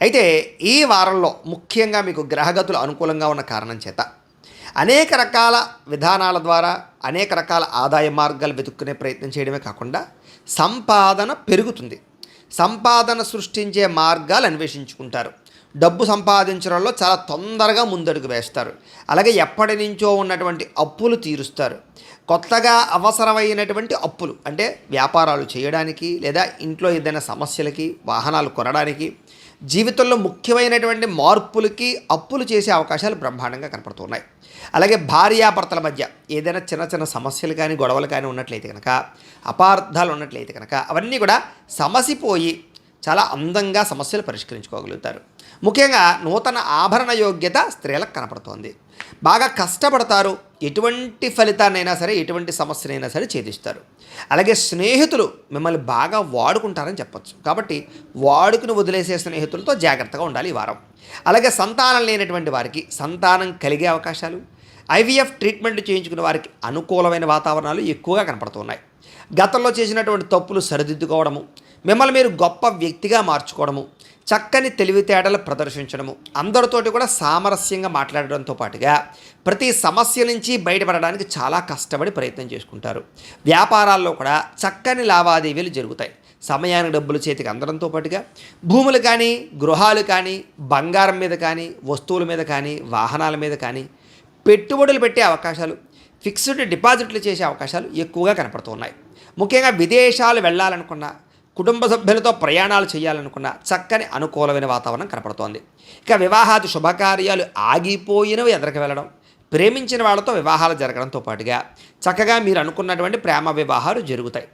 అయితే ఈ వారంలో ముఖ్యంగా మీకు గ్రహగతులు అనుకూలంగా ఉన్న కారణం చేత అనేక రకాల విధానాల ద్వారా అనేక రకాల ఆదాయ మార్గాలు వెతుక్కునే ప్రయత్నం చేయడమే కాకుండా సంపాదన పెరుగుతుంది. సంపాదన సృష్టించే మార్గాలు అన్వేషించుకుంటారు. డబ్బు సంపాదించడంలో చాలా తొందరగా ముందడుగు వేస్తారు. అలాగే ఎప్పటి నుంచో ఉన్నటువంటి అప్పులు తీరుస్తారు. కొత్తగా అవసరమైనటువంటి అప్పులు అంటే వ్యాపారాలు చేయడానికి లేదా ఇంట్లో ఏదైనా సమస్యలకి, వాహనాలు కొనడానికి, జీవితంలో ముఖ్యమైనటువంటి మార్పులకి అప్పులు చేసే అవకాశాలు బ్రహ్మాండంగా కనపడుతున్నాయి. అలాగే భార్యాభర్తల మధ్య ఏదైనా చిన్న చిన్న సమస్యలు కానీ గొడవలు కానీ ఉన్నట్లయితే కనుక, అపార్థాలు ఉన్నట్లయితే కనుక అవన్నీ కూడా సమసిపోయి చాలా అందంగా సమస్యలు పరిష్కరించుకోగలుగుతారు. ముఖ్యంగా నూతన ఆభరణ యోగ్యత స్త్రీలకు కనపడుతోంది. బాగా కష్టపడతారు. ఎటువంటి ఫలితాన్నైనా సరే, ఎటువంటి సమస్యనైనా సరే ఛేదిస్తారు. అలాగే స్నేహితులు మిమ్మల్ని బాగా వాడుకుంటారని చెప్పచ్చు. కాబట్టి వాడుకుని వదిలేసే స్నేహితులతో జాగ్రత్తగా ఉండాలి ఈ వారం. అలాగే సంతానం లేనటువంటి వారికి సంతానం కలిగే అవకాశాలు, ఐవీఎఫ్ ట్రీట్మెంట్ చేయించుకునే వారికి అనుకూలమైన వాతావరణాలు ఎక్కువగా కనపడుతున్నాయి. గతంలో చేసినటువంటి తప్పులు సరిదిద్దుకోవడము, మిమ్మల్ని మీరు గొప్ప వ్యక్తిగా మార్చుకోవడము, చక్కని తెలివితేటలు ప్రదర్శించడము, అందరితోటి కూడా సామరస్యంగా మాట్లాడడంతో పాటుగా ప్రతి సమస్య నుంచి బయటపడడానికి చాలా కష్టపడి ప్రయత్నం చేసుకుంటారు. వ్యాపారాల్లో కూడా చక్కని లావాదేవీలు జరుగుతాయి. సమయానికి డబ్బులు చేతికి అందడంతో పాటుగా భూములు కానీ, గృహాలు కానీ, బంగారం మీద కానీ, వస్తువుల మీద కానీ, వాహనాల మీద కానీ పెట్టుబడులు పెట్టే అవకాశాలు, ఫిక్స్డ్ డిపాజిట్లు చేసే అవకాశాలు ఎక్కువగా కనపడుతున్నాయి. ముఖ్యంగా విదేశాలు వెళ్ళాలనుకున్న, కుటుంబ సభ్యులతో ప్రయాణాలు చేయాలనుకున్న చక్కని అనుకూలమైన వాతావరణం కనపడుతోంది. ఇక వివాహాది శుభకార్యాలు ఆగిపోయినవి ఎదరికి వెళ్ళడం, ప్రేమించిన వాళ్ళతో వివాహాలు జరగడంతో పాటుగా చక్కగా మీరు అనుకున్నటువంటి ప్రేమ వివాహాలు జరుగుతాయి.